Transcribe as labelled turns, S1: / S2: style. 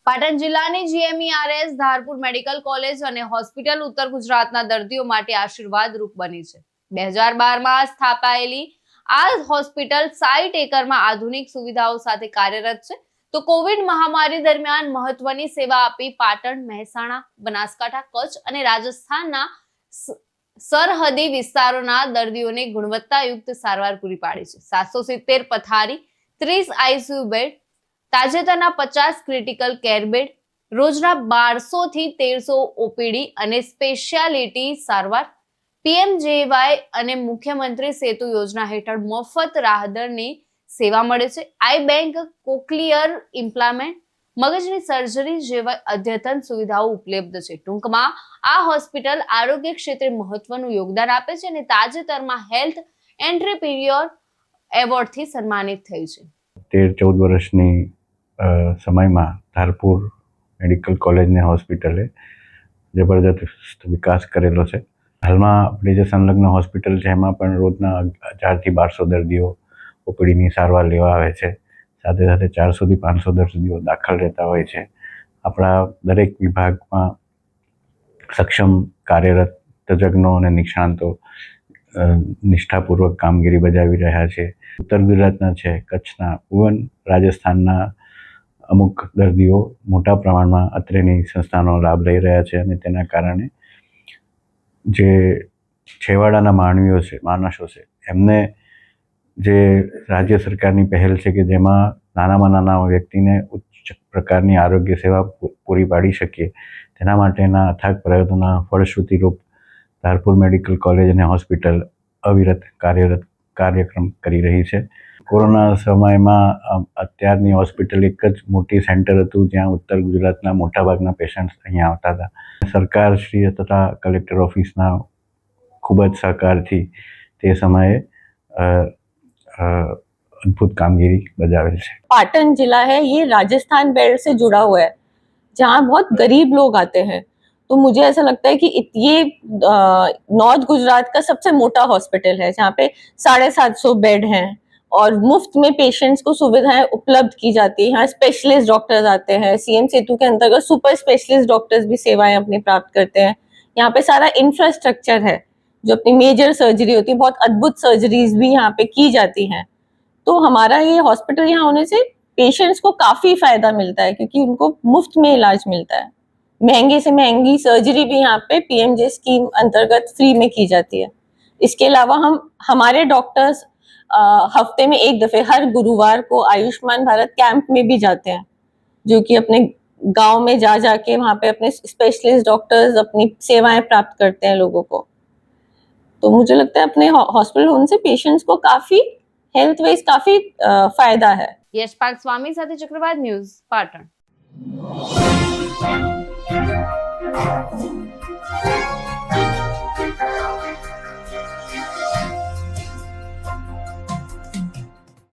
S1: પાટણ જિલ્લાની GMERS Dharpur medical college અને hospital ઉત્તર ગુજરાતના દર્દીઓ માટે આશીર્વાદરૂપ બની છે। 2012માં સ્થાપાયેલી આ હોસ્પિટલ 60 એકરમાં આધુનિક સુવિધાઓ સાથે કાર્યરત છે। તો કોવિડ મહામારી દરમિયાન મહત્વની સેવા આપી પાટણ, મહેસાણા, બનાસકાંઠા, કચ્છ અને રાજસ્થાનના સરહદી વિસ્તારોના દર્દીઓને ગુણવત્તાયુક્ત સારવાર પૂરી પાડી છે। 770 પથારી, 30 આઈસીયુ બેડ, તાજેતરના 50 ક્રિટિકલ કેર બેડ, રોજના 1200 થી 1300 ઓપીડી અને સ્પેશિયાલિટી સારવાર, પીએમજેવાય અને મુખ્યમંત્રી સેતુ યોજના હેઠળ મફત રાહદરની સેવા મળે છે। આઈ બેંક, કોક્લિયર ઇમ્પ્લાન્ટ, મગજની સર્જરી જેવા અદ્યતન સુવિધાઓ ઉપલબ્ધ છે। ટૂંકમાં આ હોસ્પિટલ આરોગ્ય ક્ષેત્રે મહત્વનું યોગદાન આપે છે અને તાજેતરમાં હેલ્થ એન્ટરપ્રિન્યોર એવોર્ડથી સન્માનિત થઈ છે।
S2: 13-14 વર્ષની સમયમાં ધારપુર મેડિકલ કોલેજ ને હોસ્પિટલે જબરદસ્ત વિકાસ કરેલો છે। હાલમાં આપણી જે સંલગ્ન હોસ્પિટલ છે એમાં પણ રોજના 1000 થી 1200 દર્દીઓ ઓપીડીની સારવાર લેવા આવે છે। સાથે સાથે 400 થી 500 દર્દીઓ દાખલ રહેતા હોય છે। આપણા દરેક વિભાગમાં સક્ષમ કાર્યરત તજજ્ઞો અને નિષ્ણાંતો નિષ્ઠાપૂર્વક કામગીરી બજાવી રહ્યા છે। ઉત્તર ગુજરાતના છે, કચ્છના, ઇવન રાજસ્થાનના અમુક દર્દીઓ મોટા પ્રમાણમાં અત્રેની સંસ્થાનો લાભ લઈ રહ્યા છે અને તેના કારણે જે છેવાડાના માણસો છે એમને જે રાજ્ય સરકારની પહેલ છે કે જેમાં નાનામાં નાના વ્યક્તિને ઉચ્ચ પ્રકારની આરોગ્ય સેવા પૂરી પાડી શકીએ, તેના માટેના અથાગ પ્રયત્નોના ફળશ્રુતિરૂપ ધારપુર મેડિકલ કોલેજ અને હોસ્પિટલ અવિરત કાર્યક્રમ કરી રહી છે। કોરોના સમયમાં અત્યારની હોસ્પિટલ એક જ મોટી સેન્ટર હતું જ્યાં ઉત્તર ગુજરાતના મોટાભાગના પેશન્ટ્સ અહીંયા આવતા હતા। સરકારશ્રી તથા કલેક્ટર ઓફિસના ખૂબ જ સહકારથી તે સમયે अद्भुत कामगिरी बजावेल है।
S3: पाटन जिला है ये राजस्थान बेल्ट से जुड़ा हुआ है जहाँ बहुत गरीब लोग आते हैं। तो मुझे ऐसा लगता है कि ये नॉर्थ गुजरात का सबसे मोटा हॉस्पिटल है जहाँ पे 750 बेड हैं और मुफ्त में पेशेंट्स को सुविधाएं उपलब्ध की जाती है। यहाँ स्पेशलिस्ट डॉक्टर्स आते हैं। सीएम सेतु के अंतर्गत सुपर स्पेशलिस्ट डॉक्टर्स भी सेवाएं अपनी प्राप्त करते हैं। यहाँ पे सारा इंफ्रास्ट्रक्चर है, जो अपनी मेजर सर्जरी होती है, बहुत अद्भुत सर्जरीज भी यहाँ पे की जाती हैं। तो हमारा ये हॉस्पिटल यहाँ होने से पेशेंट्स को काफ़ी फ़ायदा मिलता है क्योंकि उनको मुफ्त में इलाज मिलता है। महंगे से महंगी सर्जरी भी यहाँ पे पीएमजे स्कीम अंतर्गत फ्री में की जाती है। इसके अलावा हमारे डॉक्टर्स हफ्ते में एक दफ़े हर गुरुवार को आयुष्मान भारत कैंप में भी जाते हैं, जो कि अपने गांव में जाके वहाँ पे अपने स्पेशलिस्ट डॉक्टर्स अपनी सेवाएं प्राप्त करते हैं लोगों को। तो मुझे लगता है अपने हॉस्पिटल होने से पेशेंट्स को काफ़ी हेल्थ वाइज काफी फायदा है।
S1: यशपाल स्वामी સાથે ચક્રવાત ન્યૂઝ પાટણ।